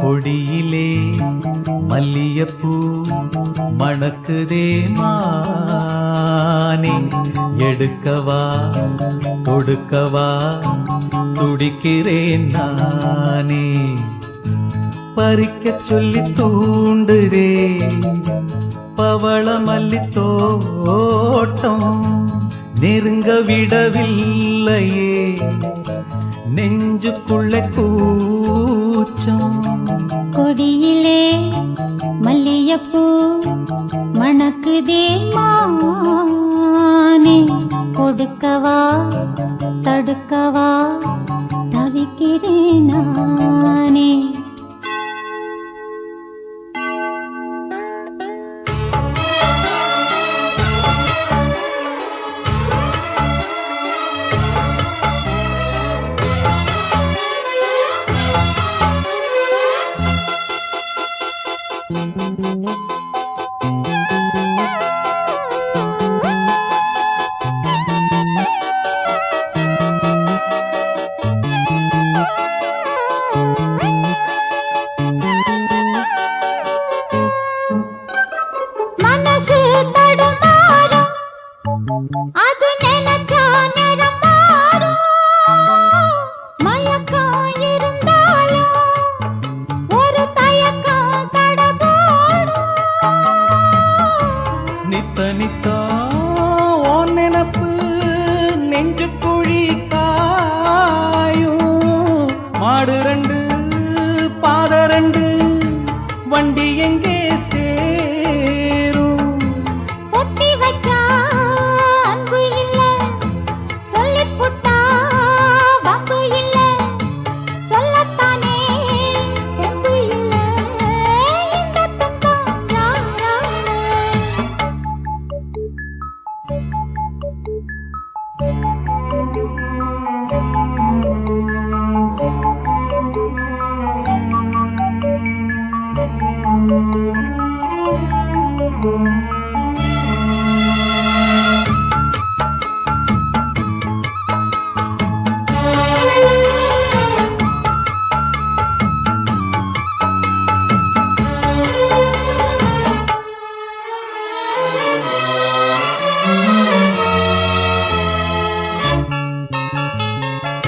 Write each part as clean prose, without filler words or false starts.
கொடியிலே மல்லியப்பூ மணக்குதே மானே, எடுக்கவா கொடுக்கவா துடிக்கிறேன் நானே. பறிக்க சொல்லி தூண்டுதே பவள மல்லி தோட்டம், நெருங்க விடவில்லையே நெஞ்சுக்குள்ள கூச்சம். கொடியிலே மல்லியப்பூ மணக்குதே மானே, கொடுக்கவா தடுக்கவா தவிக்கிறேன் நானே. மனசு தடுமாறும், அது நினைச்சா நேரம் மாறும். மயக்கம் இருந்தாலும் ஒரு தயக்கம் தடபோடும். நித்த நித்தா உன் நினப்பு நெஞ்சு குழி காயும். மாடு ரெண்டு பாத ரெண்டு வண்டி எங்கே சேரும்? பொத்தி வச்சா அன்பு இல்ல, சொல்லிப் புட்டா வம்பு இல்ல. சொல்லத்தானே தெம்பு இல்ல, இந்த துன்பம் யாரால?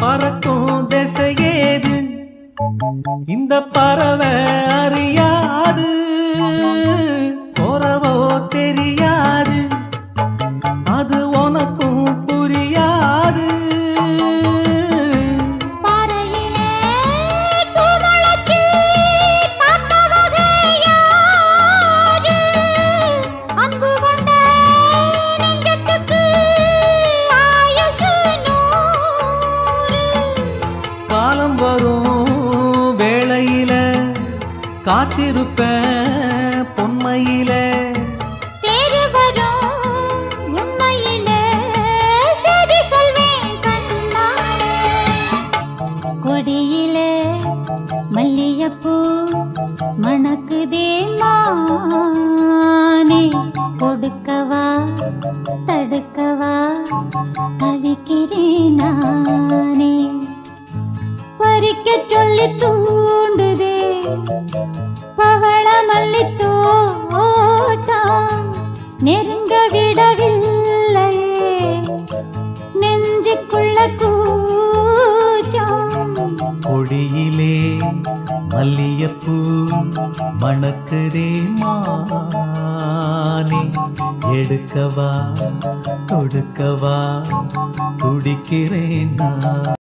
பறக்கும் திசையேது இந்த பறவை அறியாது, போறவோ தெரியாது, அது உனக்கும் புரியாது. பாறையிலே பூ முளைச்சு பார்த்தவங்க யாரு? அன்பு கொண்ட நெஞ்சத்துக்கு ஆயுசு 100. காலம் வரும் வேளையில காத்திருப்பேன் பொன்மையில. தேடி வரும் உண்மையிலே செய்தி சொல்வேன் கண்ணாலே. கொடியிலே மல்லியப்பூ மணக்குதே மானே, கொடுக்கவா தடுக்கவா தவிக்கிறேன் நானே. பறிக்க சொல்லி தூண்டுதே பவள மல்லி தோட்டம், நெருங்க விடவில்லையே நெஞ்சுக்குள்ள கூச்சம். கொடியிலே மல்லியப்பூ மணக்குதே மானே, எடுக்கவா கொடுக்கவா துடிக்கிறேன் நான்.